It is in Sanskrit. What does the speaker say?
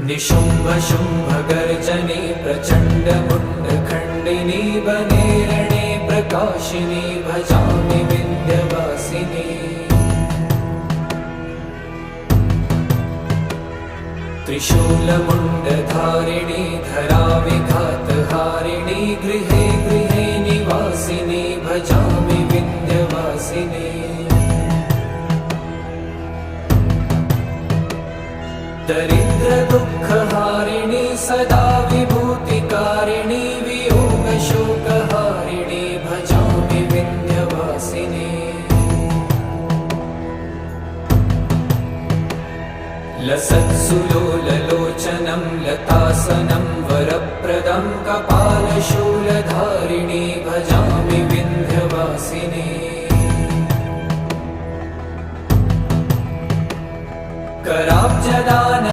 निशुम्भ शुम्भ गर्जनी प्रचण्ड मुण्ड खण्डिनी वने रणे प्रकाशिनी भजामि विन्ध्यवासिनी। त्रिशूलमुण्डधारिणी धराविघातहारिणी गृहे गृहे निवासिनी भजामि विन्ध्यवासिनी। दरिद्र दुःखहारिणी सदा विभूतिकारिणी वियोगशोकहारिणी भजामि विन्ध्यवासिनी। लसत्सुलोललोचनं लतासनं वरप्रदं कपालशूलधारिणी भजामि विन्ध्यवासिनी। कराब्जदान